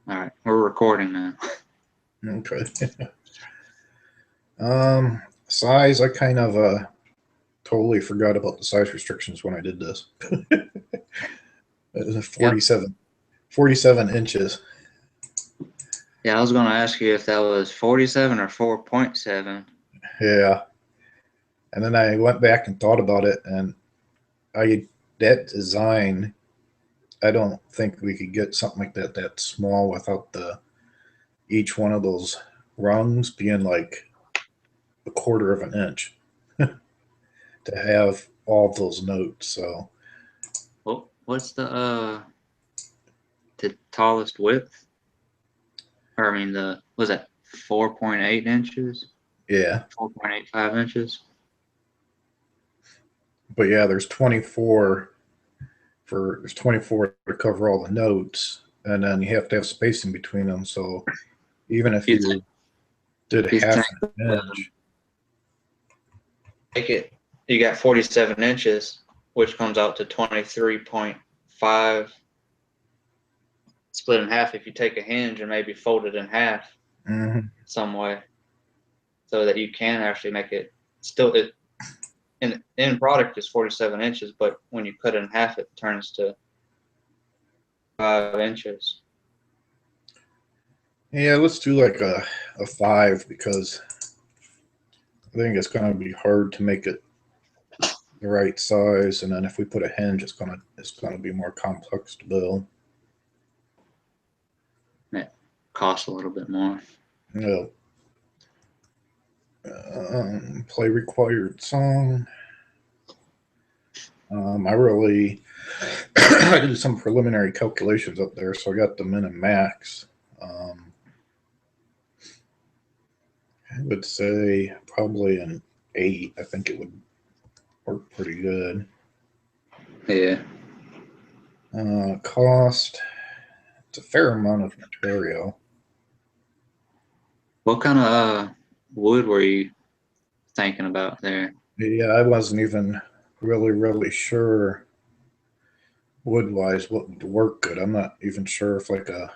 All right, we're recording now. Okay. Size, I kind of totally forgot about the size restrictions when I did this. It was Yep. 47 inches. Yeah, I was going to ask you if that was 47 or 4.7. Yeah. And then I went back and thought about it, and that design, I don't think we could get something like that small without each one of those rungs being like a quarter of an inch to have all of those notes. So Well, what's the tallest width? Or I mean, was that 4.8 inches? yeah, 4.85 inches? but yeah, there's 24 to cover all the notes, and then you have to have space in between them. So even if You think, you did you think half an inch, take it, you got 47 inches, which comes out to 23.5 split in half if you take a hinge and maybe fold it in half mhm. some way so that you can actually make it still it in product is 47 inches, but when you cut it in half it turns to 5 inches. Yeah, let's do like a 5 because I think it's going to be hard to make it the right size, and then if we put a hinge, it's gonna be more complex to build. It costs a little bit more. You play required song. I really I did some preliminary calculations up there, so I got the min and max. Um, I would say probably an 8. I think it would work pretty good. Yeah. Cost, it's a fair amount of material. What kind of wood were you thinking about there? Yeah, I wasn't even really sure wood wise what would work good. I'm not even sure if like that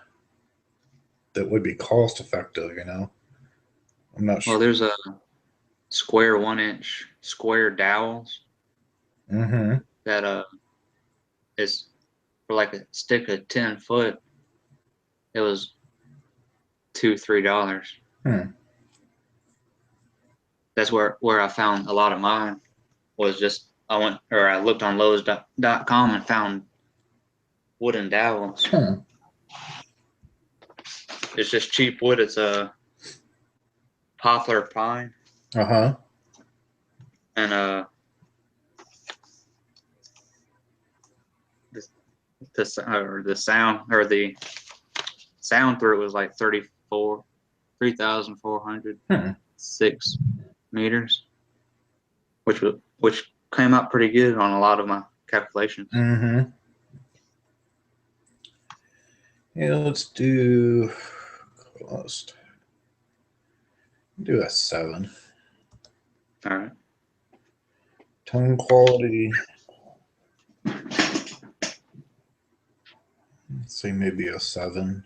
would be cost effective. I'm not Well, sure. there's a square 1 inch square dowels Mm-hmm. that is for like a stick of 10 foot. It was $2-3. Hmm. That's where I found a lot of mine. Was just I looked on Lowe's.com and found wooden dowels. Hmm. It's just cheap wood. It's a poplar pine, Uh huh. and the sound through it was like 3,406 Hmm. meters, which came out pretty good on a lot of my calculations. Mm-hmm. Yeah, let's do cost. Do a 7. All right. Tone quality. Let's say maybe a 7.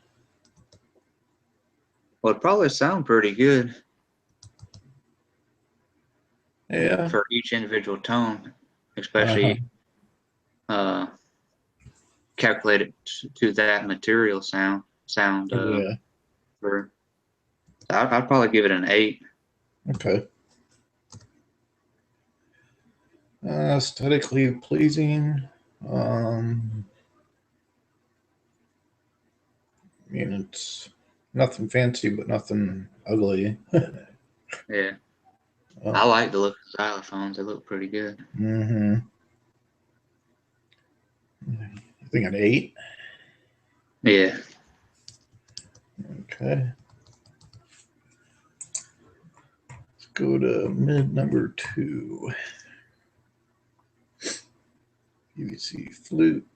Well, it'd probably sound pretty good Yeah. for each individual tone, Uh huh. especially uh, calculated to that material sound. Yeah. For I'd probably give it an 8. Okay. Aesthetically pleasing. Um, I mean, it's nothing fancy, but nothing ugly. Yeah, I uh, like the look of xylophones. They look pretty good. mm-hmm. I think an 8. Yeah. Okay. Let's go to mid number 2. PVC flute.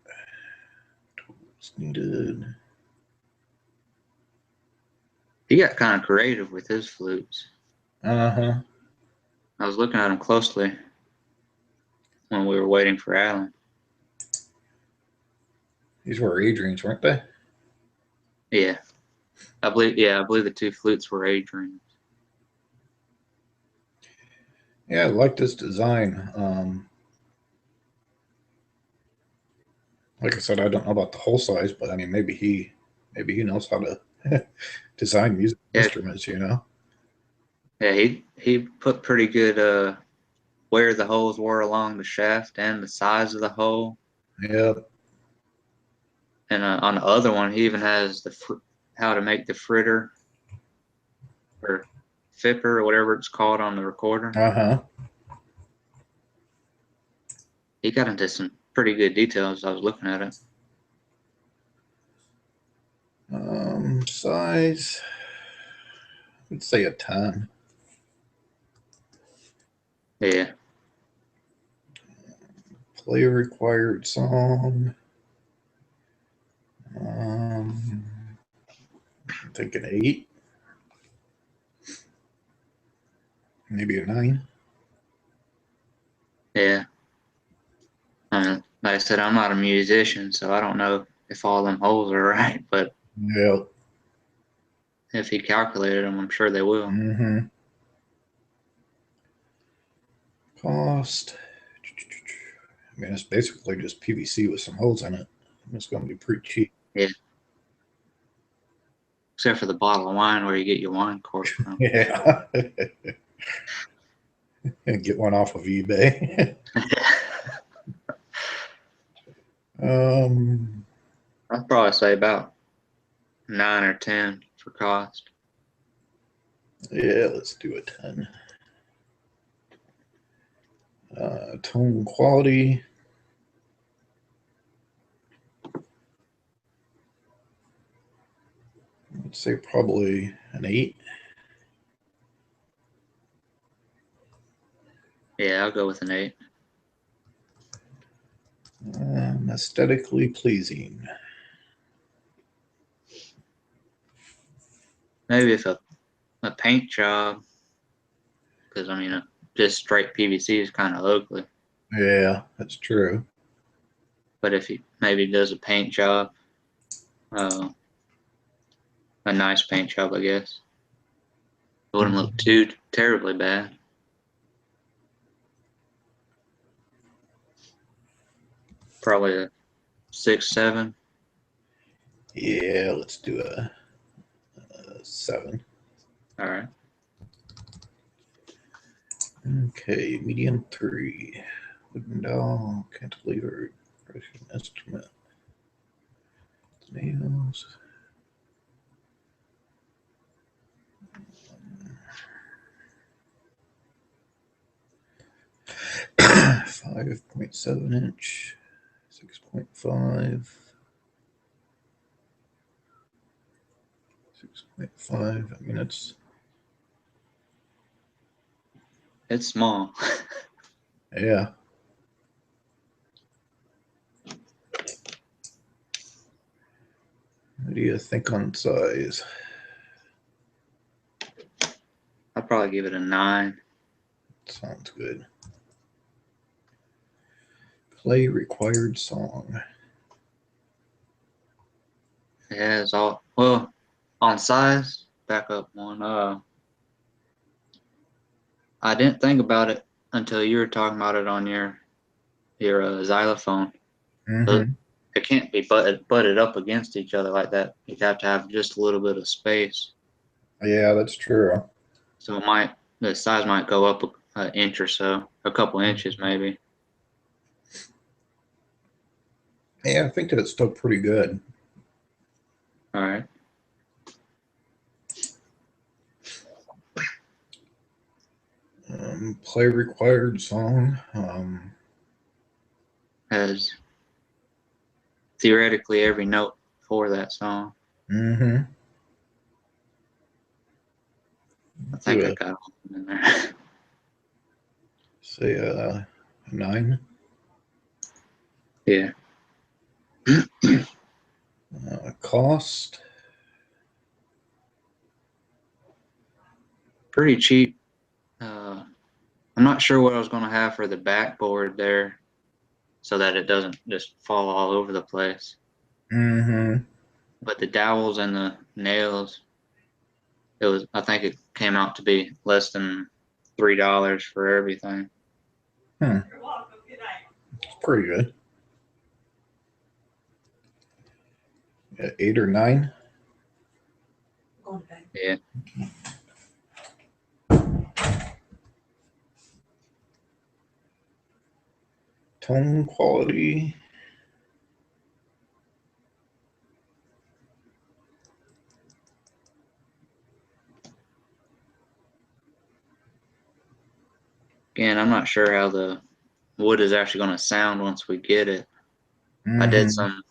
Tools needed. He got kind of creative with his flutes. Uh huh. I was looking at him closely when we were waiting for Alan. These were Adrian's, weren't they? Yeah. I believe the two flutes were age rings. Yeah, I like this design. Like I said, I don't know about the whole size, but I mean, maybe he knows how to design music Yeah, instruments. You know? yeah, he put pretty good where the holes were along the shaft and the size of the hole. Yeah. And on the other one, he even has how to make the fritter or fipper or whatever it's called on the recorder. Uh-huh. He got into some pretty good details. I was looking at it. Size, I'd say a 10. Yeah, Play required song. I'm thinking 8. Maybe a 9. yeah. Like I said, I'm not a musician, so I don't know if all them holes are right. But Yeah. if he calculated them, I'm sure they will. Mm-hmm. Cost. I mean, it's basically just PVC with some holes in it. It's going to be pretty cheap. Yeah. Except for the bottle of wine where you get your wine cork from. Yeah. And get one off of eBay. I'd probably say about 9 or 10 for cost. Yeah, let's do a 10. Tone quality. Let's say probably an 8. Yeah, I'll go with an 8. Aesthetically pleasing. Maybe if a paint job, because I mean, just straight PVC is kind of ugly. Yeah, that's true. But if he maybe does a paint job, uh, a nice paint job, I guess, it wouldn't look too terribly bad. Probably a 6, 7. Yeah, let's do a 7. All right. Okay, medium 3. Wooden doll, cantilever, Russian instrument, nails. .7 inch, 6.5, 6.5. I mean, It's small. yeah. What do you think on size? I'd probably give it a 9. Sounds good. Play required song. Yeah, it's all well on size. Back up one. I didn't think about it until you were talking about it on your xylophone. So Mm-hmm. it can't be butted up against each other like that. You'd have to have just a little bit of space. Yeah, that's true. So the size might go up an inch or so, a couple inches maybe. Yeah, I think that it's still pretty good. All right. Play required song. Has theoretically every note for that song. Mm-hmm. I think I got them in there. Say a 9. Yeah. Cost. Pretty cheap. I'm not sure what I was going to have for the backboard there so that it doesn't just fall all over the place. Mm-hmm. but the dowels and the nails, I think it came out to be less than $3 for everything. It's pretty good. Yeah, 8 or 9. Going to bed. Yeah. Tone quality. Again, I'm not sure how the wood is actually going to sound once we get it. I did Mhm. some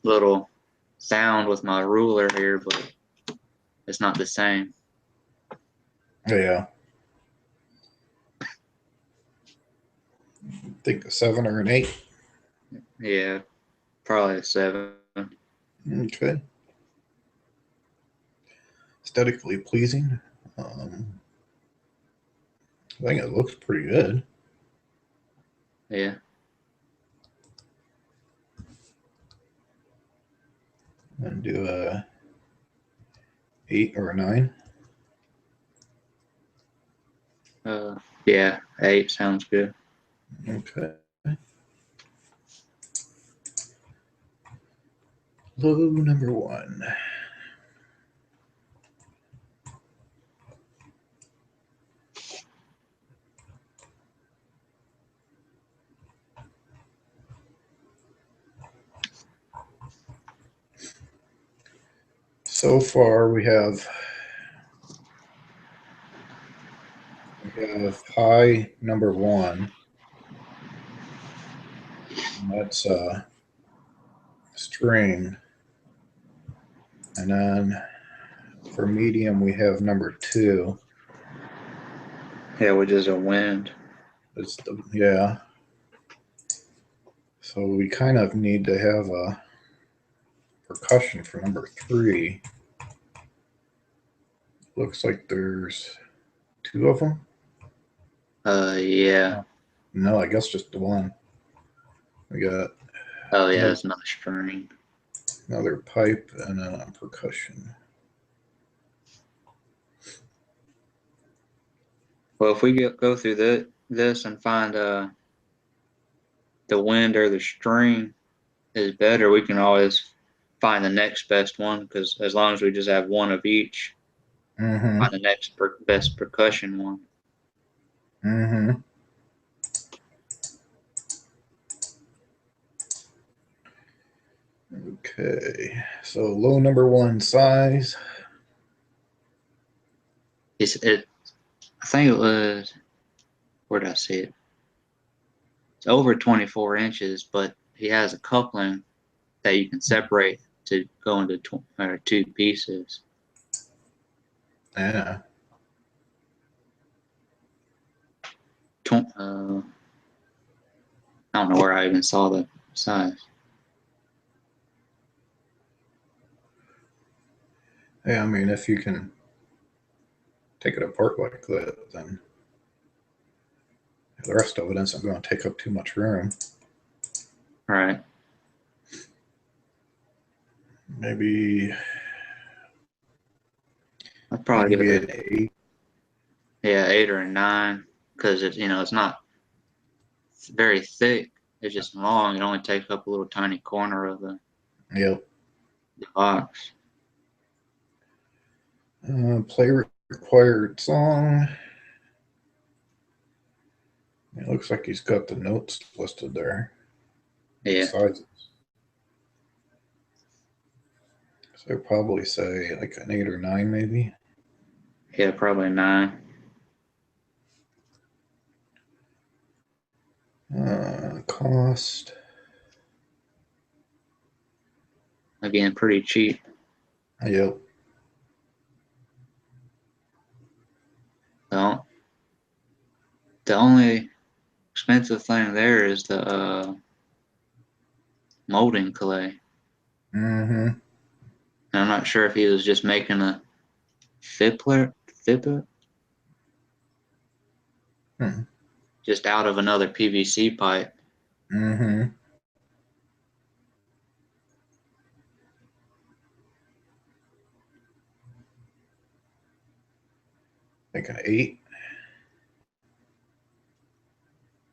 little sound with my ruler here, but it's not the same. Yeah. I think a 7 or an 8. Yeah, probably a 7. Okay. Aesthetically pleasing. I think it looks pretty good. Yeah. And do a 8 or a 9. Yeah, 8 sounds good. Okay. Low number 1. So far we have high number 1. And that's string. And then for medium we have number 2. Yeah, which is a wind. It's yeah. So we kind of need to have a percussion for number 3. Looks like there's 2 of them. Yeah. No, I guess just the 1. We got Oh, yeah, it's another string. another pipe and a percussion. Well, if we go through this and find the wind or the string is better, we can always find the next best one, because as long as we just have one of each, Mm-hmm. find the next best percussion one. Mm-hmm. Okay. So low number 1 size. I think it was, where did I see it? It's over 24 inches, but he has a coupling that you can separate to go into 2 pieces. Yeah. I don't know where I even saw the size. Yeah, I mean, if you can take it apart like that, then the rest of it isn't going to take up too much room. All right. Maybe I'd probably give it an 8. yeah, 8 or a 9, because it's not very thick. It's just long. It only takes up a little tiny corner of the Yep. box. Play required song. It looks like he's got the notes listed there. Yeah. Sizes. So I'd probably say like an 8 or 9, maybe. Yeah, probably 9. Cost. Again, pretty cheap. Yep. The only expensive thing there is the molding clay. Mm-hmm. And I'm not sure if he was just making a fiplet, Hmm. just out of another PVC pipe. Mm-hmm. Like an 8.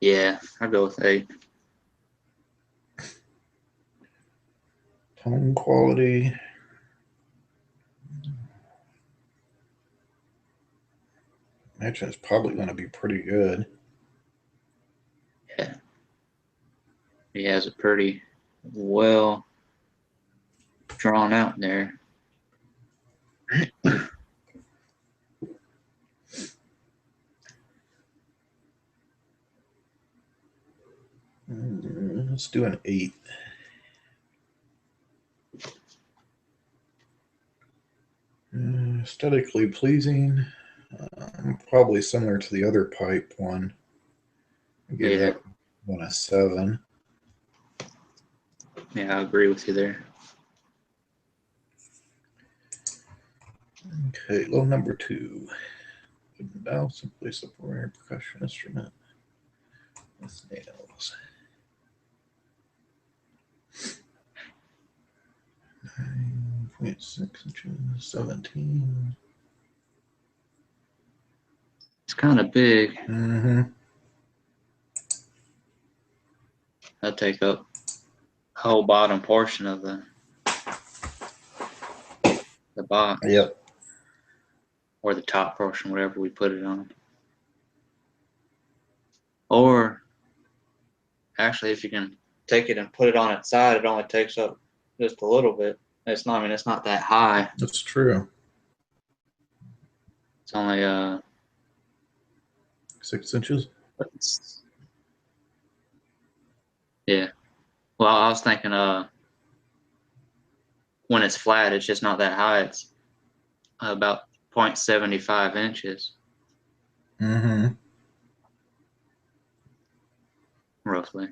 Yeah, I'll go with 8. Tone quality. Imagine it's probably going to be pretty good. Yeah. He has it pretty well drawn out there. Let's do an 8. Aesthetically pleasing. Probably similar to the other pipe one. I give Yeah. that one a 7. Yeah, I agree with you there. Okay, low number 2. Wooden bow, simply supporting a percussion instrument with nails. 9.6 inches, 17. It's kind of big. Mm-hmm. That'll take up the whole bottom portion of the box. Yep. Or the top portion, whatever we put it on. Or actually, if you can take it and put it on its side, it only takes up just a little bit. It's not. I mean, it's not that high. That's true. It's only 6 inches. Yeah. Well, I was thinking when it's flat, it's just not that high. It's about 0.75 inches, Mm-hmm. roughly.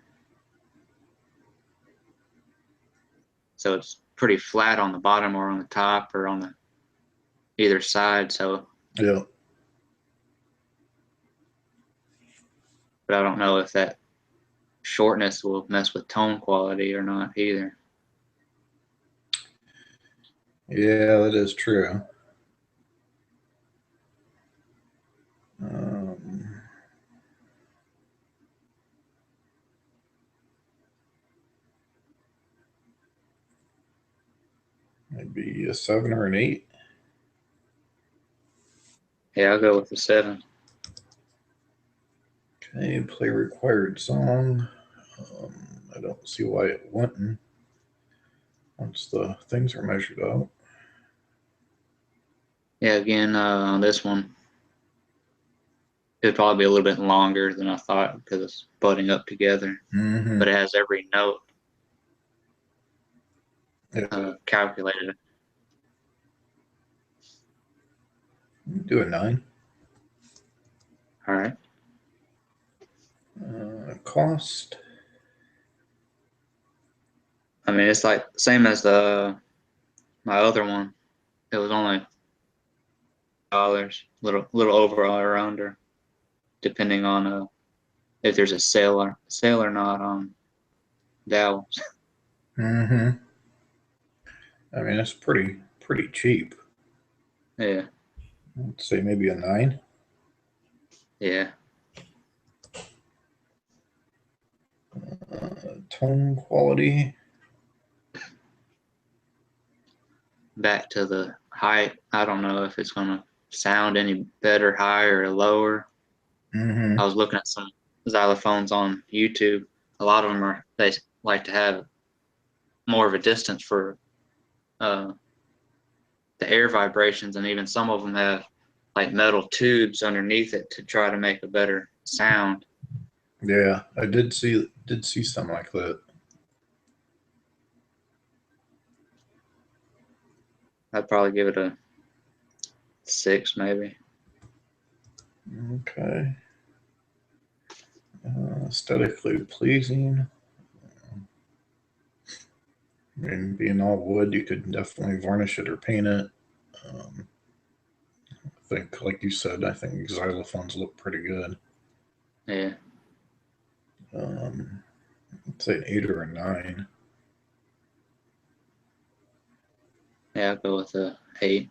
So it's pretty flat on the bottom or on the top or on the either side. So, Yep. but I don't know if that shortness will mess with tone quality or not either. Yeah, that is true. Maybe a 7 or an 8. Yeah, I'll go with the 7. Okay, play required song. I don't see why it wouldn't once the things are measured out. Yeah, again, on this one, it'd probably be a little bit longer than I thought because it's butting up together. Mm-hmm. But it has every note Yeah. calculated. Do a 9. All right. Cost. I mean, it's like same as my other one. It was only $, little over or under, depending on if there's a sale or not on dowels. Mm-hmm. I mean, it's pretty cheap. Yeah, I'd say maybe a 9. yeah. Tone quality. Back to the height. I don't know if it's gonna sound any better higher or lower. Mm-hmm. I was looking at some xylophones on YouTube. A lot of them they like to have more of a distance for the air vibrations, and even some of them have like metal tubes underneath it to try to make a better sound. Yeah, I did see something like that. I'd probably give it a 6, maybe. Okay. Aesthetically pleasing. I mean, being all wood, you could definitely varnish it or paint it. I think, like you said, I think xylophones look pretty good. Yeah. I'd say an 8 or a 9. Yeah, I'll go with a 8.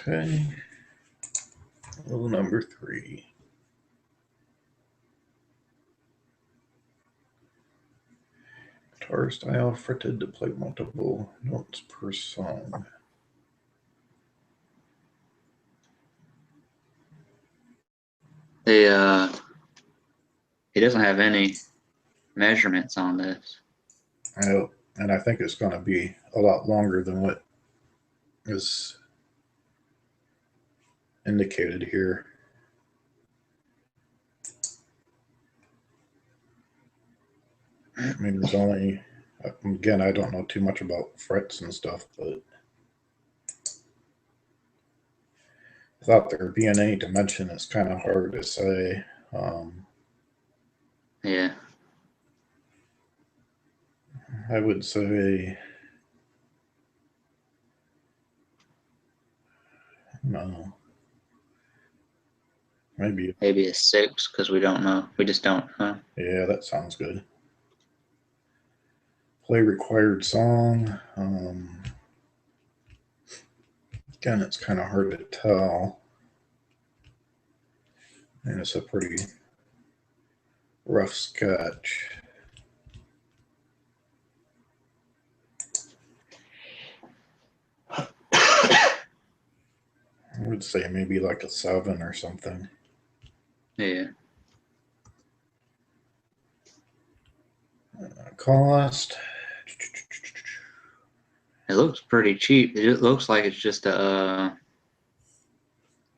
Okay. Rule number 3. Guitar style fretted to play multiple notes per song. He doesn't have any measurements on this. And I think it's going to be a lot longer than what is indicated here. I mean, there's only, again, I don't know too much about frets and stuff, but without there being any dimension, it's kind of hard to say. Yeah. I would say, no, maybe, Maybe a 6 because we don't know. We just don't know. yeah, that sounds good. Play required song. Again, it's kind of hard to tell. And it's a pretty rough sketch. I would say maybe like a 7 or something. Yeah. Cost. It looks pretty cheap. It looks like it's just like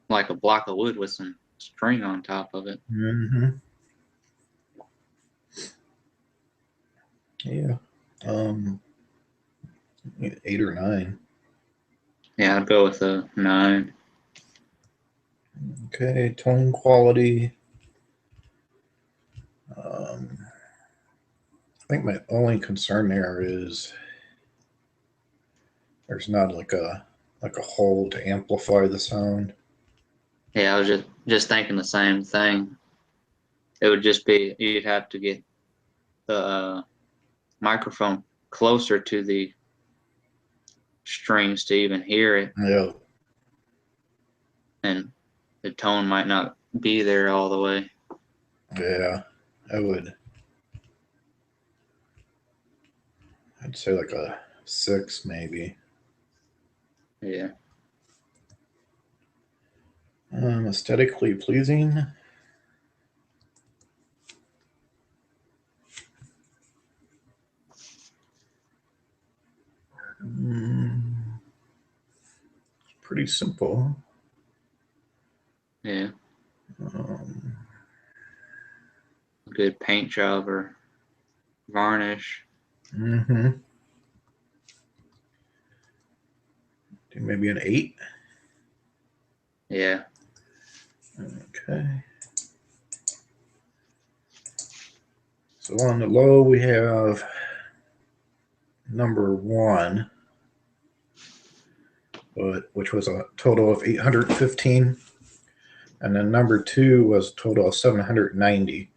a block of wood with some string on top of it. Mm-hmm. Yeah. 8 or 9. Yeah, I'd go with a 9. Okay, tone quality. I think my only concern there is there's not like a hole to amplify the sound. Yeah, I was just thinking the same thing. It would just be you'd have to get the microphone closer to the strings to even hear it, Yeah. and the tone might not be there all the way. Yeah, I'd say like a 6 maybe. Yeah. Aesthetically pleasing. Pretty simple. Yeah. Good paint job or varnish. Mm-hmm. Maybe an 8. Yeah. Okay. So on the low, we have number 1, which was a total of 815. And then number 2 was a total of 790.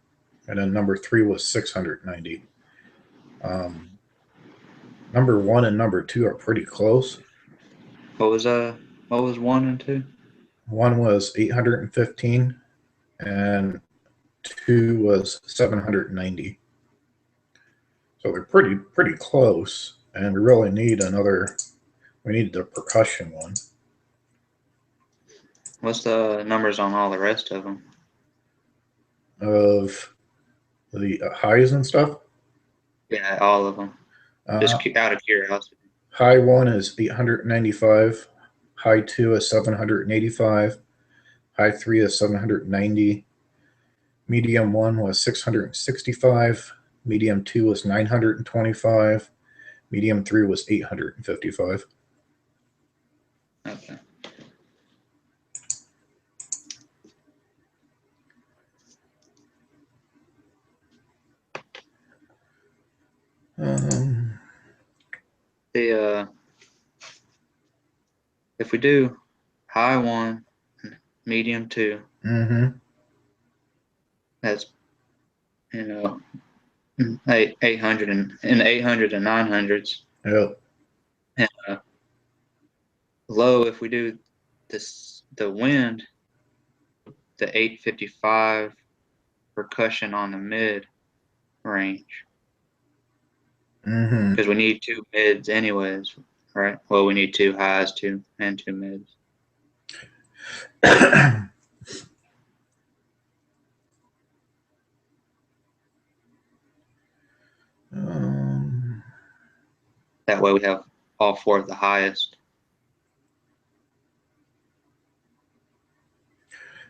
And then number 3 was 690. Number 1 and number 2 are pretty close. What was 1 and 2? 1 was 815 and 2 was 790. So they're pretty close, and we really need we need the percussion one. What's the numbers on all the rest of them? Of the highs and stuff? Yeah, all of them. Just out of curiosity. High 1 is 895. High 2 is 785. High 3 is 790. Medium 1 was 665. Medium 2 was 925. Medium 3 was 855. Okay. If we do high 1, medium 2, that's 800 and in the 800 and 900s. Yep. And low, if we do the wind, the 855 percussion on the mid range, Mm-hmm. because we need two mids anyways, right? Well, we need two highs, two mids. That way we have all four of the highest.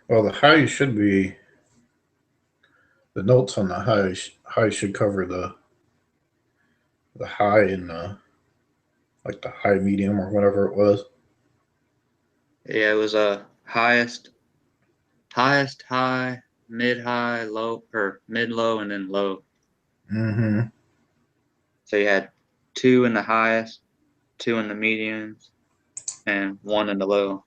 Well, the high should be the notes on the high should cover the high and like the high medium or whatever it was. Yeah, it was a highest high, mid high, low, or mid low, and then low. Mm-hmm. So you had two in the highest, two in the mediums, and one in the low.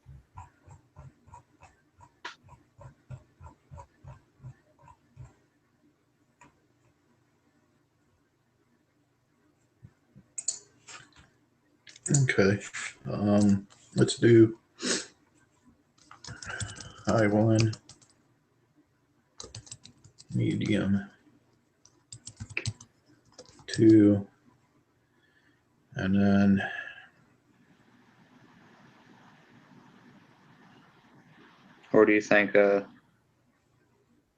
Okay. Let's do high one, medium two, and then Or do you think a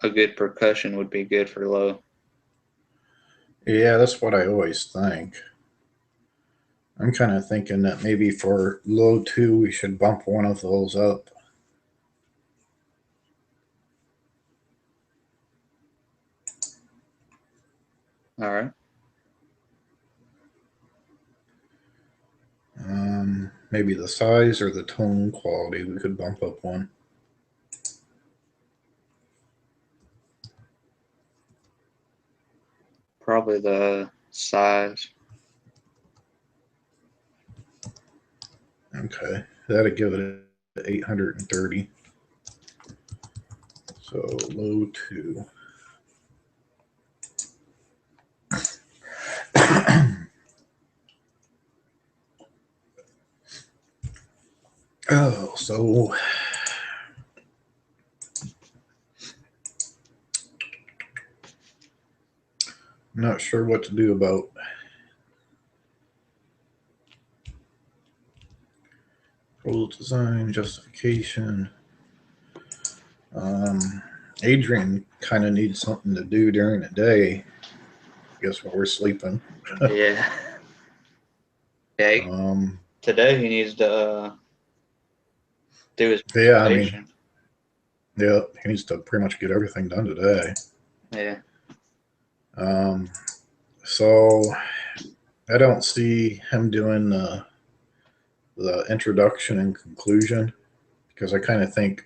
good percussion would be good for low? yeah, that's what I always think. I'm kind of thinking that maybe for low two, we should bump one of those up. All right. Maybe the size or the tone quality, we could bump up one. Probably the size. Okay, that'd give it 830. So low two. Oh, so I'm not sure what to do about full design justification. Adrian kind of needs something to do during the day. I guess while we're sleeping. Yeah. Yeah. Today he needs to do his Yeah, I presentation. mean, yeah, he needs to pretty much get everything done today. Yeah. So I don't see him doing the introduction and conclusion because I kind of think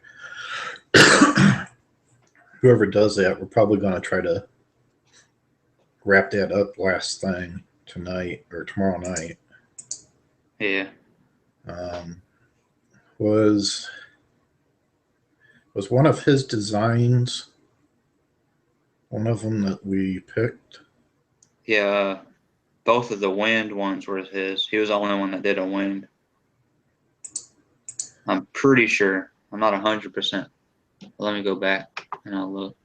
whoever does that, we're probably going to try to wrap that up last thing tonight or tomorrow night. Yeah. Was one of his designs one of them that we picked? Yeah. Both of the wind ones were his. He was the only one that did a wind. I'm pretty sure. I'm not 100%. Let me go back and I'll look.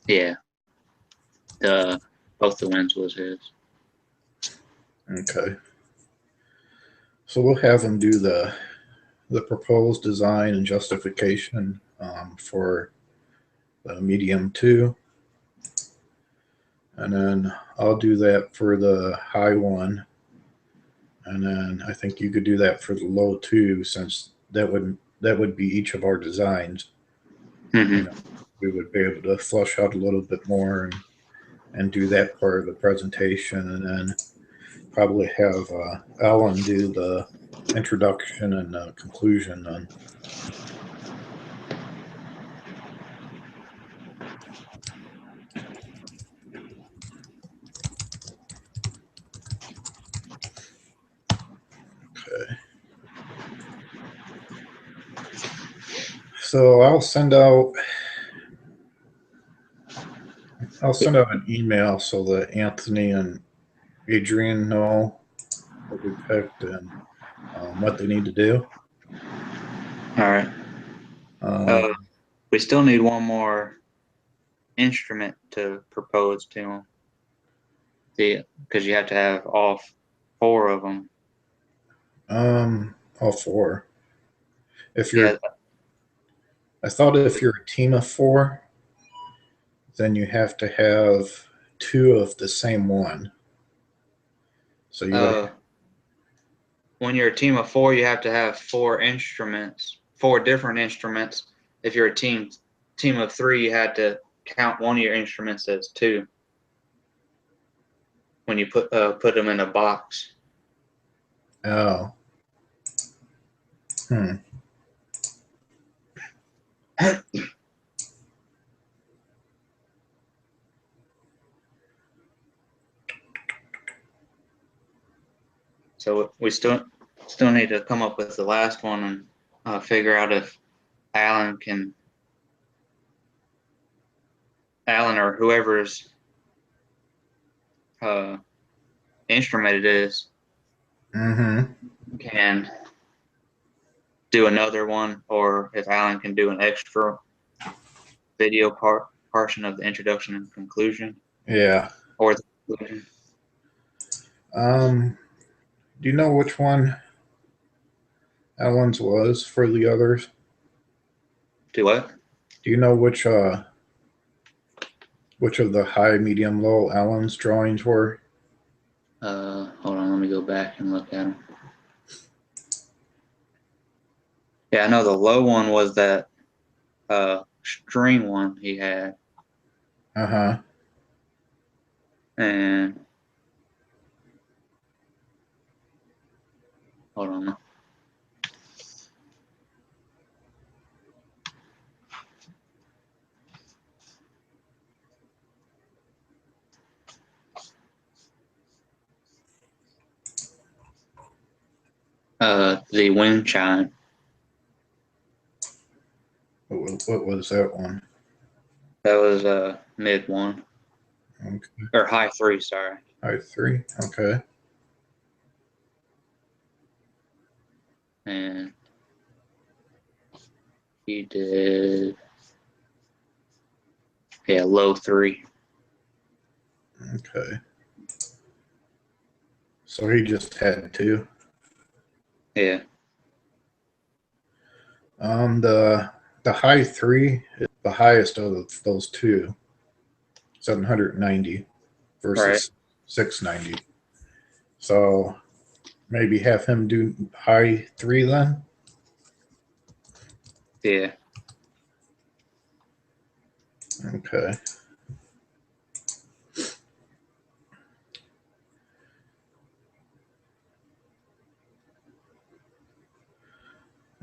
Yeah. Both the winds was his. Okay. So we'll have him do the proposed design and justification for the medium 2. And then I'll do that for the high 1. And then I think you could do that for the low 2, since that would be each of our designs. Mm-hmm. You know, we would be able to flush out a little bit more and do that part of the presentation, and then probably have Alan do the introduction and conclusion then. So I'll send out an email so that Anthony and Adrian know what we picked and what they need to do. All right. We still need one more instrument to propose to them. Because you have to have all 4 of them. All 4. If you're, Yeah. I thought if you're a team of 4, then you have to have 2 of the same one. So you would When you're a team of 4, you have to have 4 instruments, 4 different instruments. If you're a team of 3, you had to count one of your instruments as 2 when you put them in a box. Oh. So we still need to come up with the last one and figure out if Alan or whoever's instrument it is can do another one, or if Alan can do an extra video portion of the introduction and conclusion. Yeah. Or the conclusion. Do you know which one Alan's was for the others? Do what? Do you know which of the high, medium, low Alan's drawings were? Hold on, let me go back and look at them. Yeah, I know the low one was that string one he had. And hold on. The wind chime. What was that one? That was mid 1. Okay. Or high 3, sorry. High 3. Okay. And he did, yeah, low 3. Okay. So he just had 2. Yeah. The high 3 is the highest of those 2. 790 versus Right. 690. So maybe have him do high 3 then? Yeah. Okay.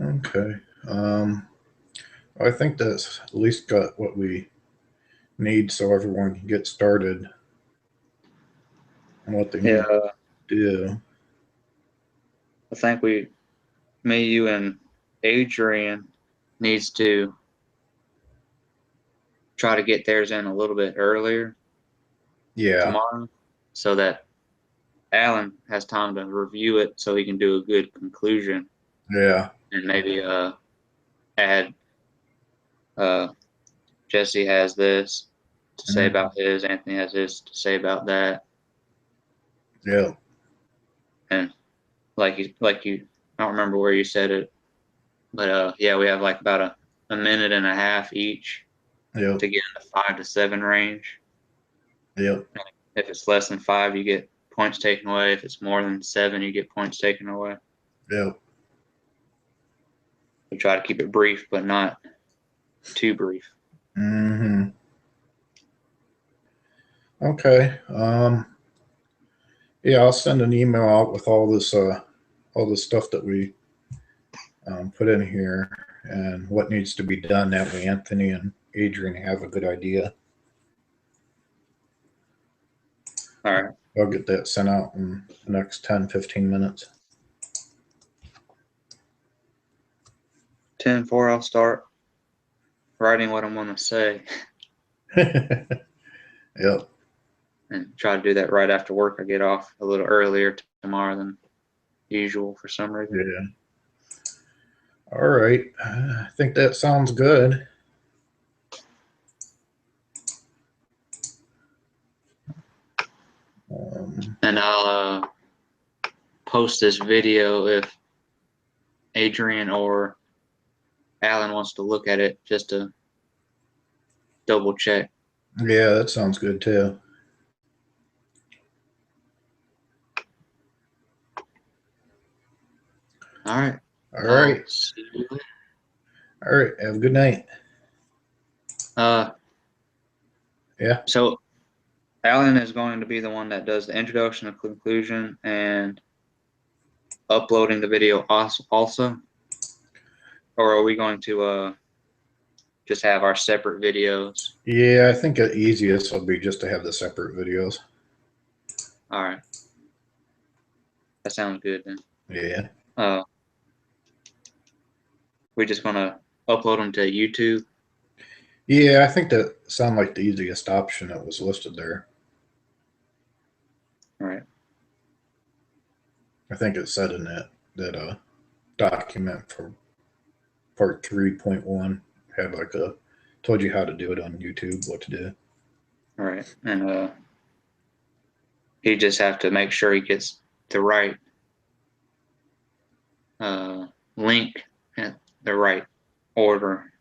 Okay. I think that's at least got what we need so everyone can get started on what they need to do. I think me, you, and Adrian needs to try to get theirs in a little bit earlier tomorrow so that Alan has time to review it so he can do a good conclusion. Yeah. And maybe add Jesse has this to say about his, Anthony has this to say about that. Yeah. And like you I don't remember where you said it, but yeah, we have like about a minute and a half each to get in the 5 to 7 range. Yep. If it's less than 5, you get points taken away. If it's more than 7, you get points taken away. Yep. We try to keep it brief, but not too brief. Okay. Yeah, I'll send an email out with all this stuff that we put in here and what needs to be done. That way Anthony and Adrian have a good idea. All right. I'll get that sent out in the next 10, 15 minutes. 10-4, I'll start. writing what I'm going to say Yep. and try to do that right after work. I get off a little earlier tomorrow than usual for some reason. Yeah. All right. I think that sounds good. And I'll post this video if Adrian or Alan wants to look at it just to double check. Yeah, that sounds good too. All right. All right. I'll see you later. All right. Have a good night. Yeah. So Alan is going to be the one that does the introduction and conclusion and uploading the video also? Or are we going to just have our separate videos? Yeah, I think the easiest will be just to have the separate videos. All right. That sounds good then. Yeah. We're just going to upload them to YouTube. Yeah, I think that sounded like the easiest option that was listed there. All right. I think it said in that document for part 3.1 had like told you how to do it on YouTube, what to do. All right. And he just have to make sure he gets the right link in the right order.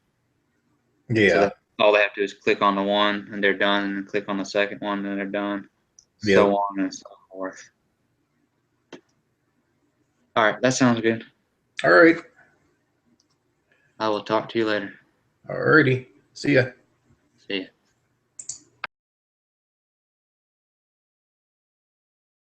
Yeah. So that all they have to do is click on the one and they're done, and then click on the second one and they're done. Yep. So on and so forth. All right. That sounds good. All right. I will talk to you later. All righty. See ya. See ya.